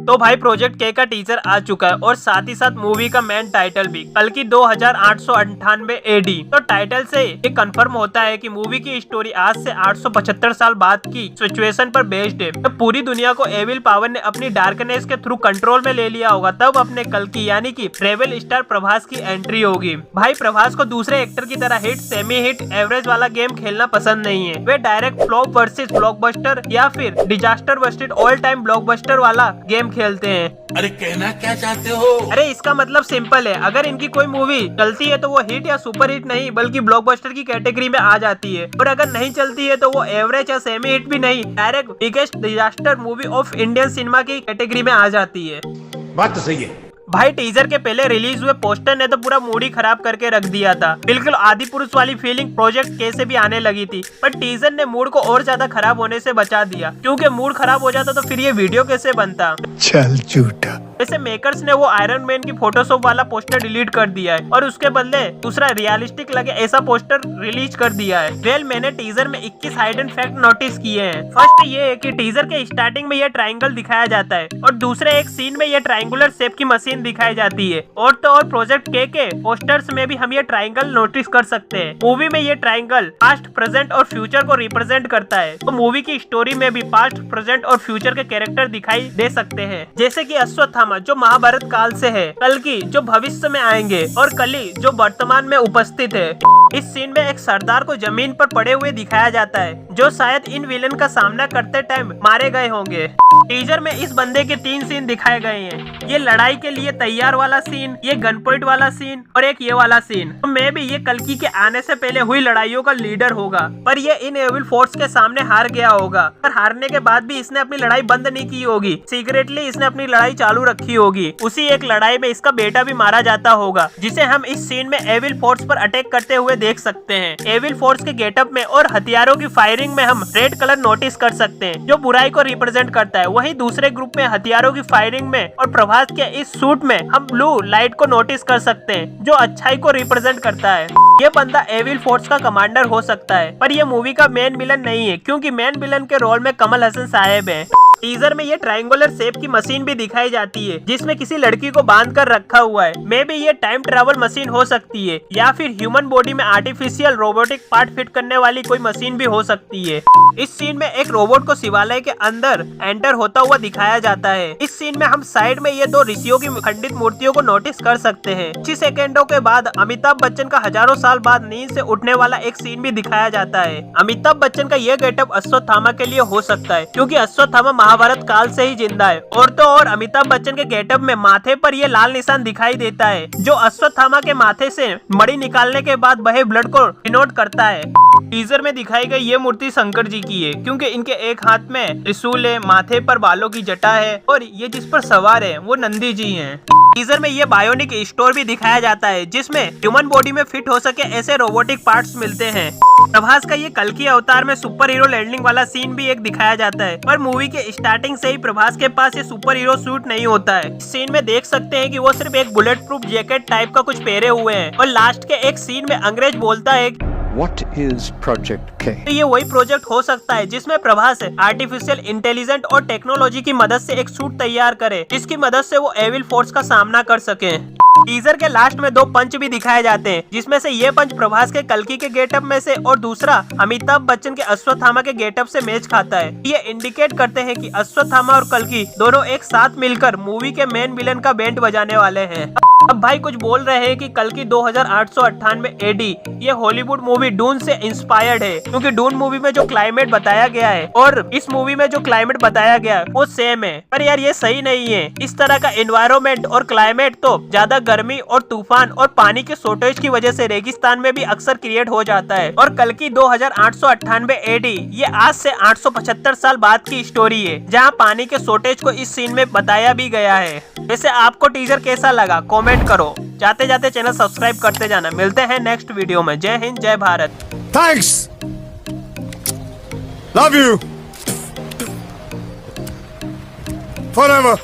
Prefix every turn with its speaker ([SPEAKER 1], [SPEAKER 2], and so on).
[SPEAKER 1] तो भाई प्रोजेक्ट के का टीजर आ चुका है और साथ ही साथ मूवी का मेन टाइटल भी कल की 2898 एडी। तो टाइटल से ये कंफर्म होता है कि मूवी की स्टोरी आज से 875 साल बाद की सिचुएशन पर बेस्ड है। तो पूरी दुनिया को एविल पावर ने अपनी डार्कनेस के थ्रू कंट्रोल में ले लिया होगा, तब अपने कल की यानी कि रेबल स्टार प्रभास की एंट्री होगी। भाई प्रभास को दूसरे एक्टर की तरह हिट, सेमी हिट, एवरेज वाला गेम खेलना पसंद नहीं है। वे डायरेक्ट फ्लॉप वर्सेस ब्लॉकबस्टर या फिर disaster versus all time blockbuster वाला गेम खेलते हैं।
[SPEAKER 2] अरे कहना क्या चाहते हो?
[SPEAKER 1] अरे इसका मतलब सिंपल है, अगर इनकी कोई मूवी चलती है तो वो हिट या सुपर हिट नहीं बल्कि ब्लॉकबस्टर की कैटेगरी में आ जाती है, और अगर नहीं चलती है तो वो एवरेज या सेमी हिट भी नहीं, direct biggest disaster movie of Indian cinema की कैटेगरी में आ जाती है।
[SPEAKER 2] बात तो सही है
[SPEAKER 1] भाई टीजर के पहले रिलीज हुए पोस्टर ने तो पूरा मूड ही खराब करके रख दिया था। बिल्कुल आदि पुरुष वाली फीलिंग प्रोजेक्ट के से भी आने लगी थी, पर टीजर ने मूड को और ज्यादा खराब होने से बचा दिया, क्योंकि मूड खराब हो जाता तो फिर ये वीडियो कैसे बनता।
[SPEAKER 3] चल झूठा।
[SPEAKER 1] वैसे मेकर्स ने वो आयरन मैन की फोटोशॉप वाला पोस्टर डिलीट कर दिया है और उसके बदले दूसरा रियलिस्टिक लगे ऐसा पोस्टर रिलीज कर दिया है। वेल मैंने टीजर में 21 हाइडन फैक्ट नोटिस किए हैं। फर्स्ट ये है कि टीजर के स्टार्टिंग में ये ट्रायंगल दिखाया जाता है और दूसरे एक सीन में ये ट्रायंगुलर शेप की मशीन दिखाई जाती है। और तो और प्रोजेक्ट के पोस्टर्स में भी हम ये ट्रायंगल नोटिस कर सकते हैं। मूवी में ये ट्रायंगल पास्ट, प्रेजेंट और फ्यूचर को रिप्रेजेंट करता है। तो मूवी की स्टोरी में भी पास्ट, प्रेजेंट और फ्यूचर के कैरेक्टर दिखाई दे सकते हैं, जैसे कि अश्वत्थामा जो महाभारत काल से है, कल्कि जो भविष्य में आएंगे और कली जो वर्तमान में उपस्थित है। इस सीन में एक सरदार को जमीन पर पड़े हुए दिखाया जाता है, जो शायद इन विलेन का सामना करते टाइम मारे गए होंगे। टीजर में इस बंदे के 3 सीन दिखाए गए हैं। ये लड़ाई के लिए तैयार वाला सीन, ये गन पॉइंट वाला सीन और एक ये वाला सीन। तो मैं भी ये कल्कि के आने से पहले हुई लड़ाइयों का लीडर होगा, पर ये इन एविल फोर्स के सामने हार गया होगा। पर हारने के बाद भी इसने अपनी लड़ाई बंद नहीं की होगी, सीक्रेटली इसने अपनी लड़ाई चालू रखी होगी। उसी एक लड़ाई में इसका बेटा भी मारा जाता होगा, जिसे हम इस सीन में एविल फोर्स पर अटैक करते हुए देख सकते हैं। एविल फोर्स के गेटअप में और हथियारों की फायरिंग में हम रेड कलर नोटिस कर सकते हैं, जो बुराई को रिप्रेजेंट करता है। वहीं दूसरे ग्रुप में हथियारों की फायरिंग में और प्रभास के इस सूट में हम ब्लू लाइट को नोटिस कर सकते हैं, जो अच्छाई को रिप्रेजेंट करता है। ये बंदा एविल फोर्स का कमांडर हो सकता है, पर ये मूवी का मेन विलन नहीं है, क्योंकि मेन विलन के रोल में कमल हसन साहब है। टीजर में ये ट्रायंगुलर शेप की मशीन भी दिखाई जाती है, जिसमें किसी लड़की को बांध कर रखा हुआ है। मे भी ये टाइम ट्रैवल मशीन हो सकती है, या फिर ह्यूमन बॉडी में आर्टिफिशियल रोबोटिक पार्ट फिट करने वाली कोई मशीन भी हो सकती है। इस सीन में एक रोबोट को शिवालय के अंदर एंटर होता हुआ दिखाया जाता है। इस सीन में हम साइड में ये 2 ऋषियों की खंडित मूर्तियों को नोटिस कर सकते हैं। कुछ सेकेंडों के बाद अमिताभ बच्चन का हजारों साल बाद नींद से उठने वाला एक सीन भी दिखाया जाता है। अमिताभ बच्चन का ये गेटअप अश्वत्थामा के लिए हो सकता है, क्योंकि अश्वत्थामा महाभारत काल से ही जिंदा है। और तो और अमिताभ बच्चन के गेटअप में माथे पर ये लाल निशान दिखाई देता है, जो अश्वत्थामा के माथे से मणि निकालने के बाद बहे ब्लड को डिनोट करता है। टीजर में दिखाई गई ये मूर्ति शंकर जी की है, क्योंकि इनके एक हाथ में त्रिशूल है, माथे पर बालों की जटा है और ये जिस पर सवार है वो नंदी जी हैं। टीजर में ये बायोनिक स्टोर भी दिखाया जाता है, जिसमें ह्यूमन बॉडी में फिट हो सके ऐसे रोबोटिक पार्ट्स मिलते हैं। प्रभास का ये कल्कि अवतार में सुपर हीरो लैंडिंग वाला सीन भी एक दिखाया जाता है, पर मूवी के स्टार्टिंग से ही प्रभास के पास ये सुपर हीरो सूट नहीं होता है। इस सीन में देख सकते हैं कि वो सिर्फ एक बुलेट प्रूफ जैकेट टाइप का कुछ पहने हुए हैं, और लास्ट के एक सीन में अंग्रेज बोलता है
[SPEAKER 3] What is Project K?
[SPEAKER 1] तो ये वही प्रोजेक्ट हो सकता है जिसमें प्रभास आर्टिफिशियल इंटेलिजेंस और टेक्नोलॉजी की मदद से एक सूट तैयार करे, जिसकी मदद से वो एविल फोर्स का सामना कर सके। टीजर के लास्ट में 2 पंच भी दिखाए जाते हैं, जिसमें से ये पंच प्रभास के कल्कि के गेटअप में से और दूसरा अमिताभ बच्चन के अश्वत्थामा के गेटअप से मैच खाता है। ये इंडिकेट करते हैं कि अश्वत्थामा और कल्कि दोनों एक साथ मिलकर मूवी के मेन विलन का बैंड बजाने वाले हैं। अब भाई कुछ बोल रहे हैं कि कल्कि 2898 एडी ये हॉलीवुड मूवी डून से इंस्पायर्ड है, क्योंकि डून मूवी में जो क्लाइमेट बताया गया है और इस मूवी में जो क्लाइमेट बताया गया है वो सेम है। पर यार ये सही नहीं है। इस तरह का एनवायरनमेंट और क्लाइमेट तो ज्यादा गर्मी और तूफान और पानी के शॉर्टेज की वजह से रेगिस्तान में भी अक्सर क्रिएट हो जाता है। और कल्कि 2898 एडी ये आज से 875 साल बाद की स्टोरी है, जहाँ पानी के शॉर्टेज को इस सीन में बताया भी गया है। वैसे आपको टीजर कैसा लगा कमेंट करो। जाते जाते चैनल सब्सक्राइब करते जाना। मिलते हैं नेक्स्ट वीडियो में। जय हिंद, जय Bharat.
[SPEAKER 3] Thanks. Love you. Forever.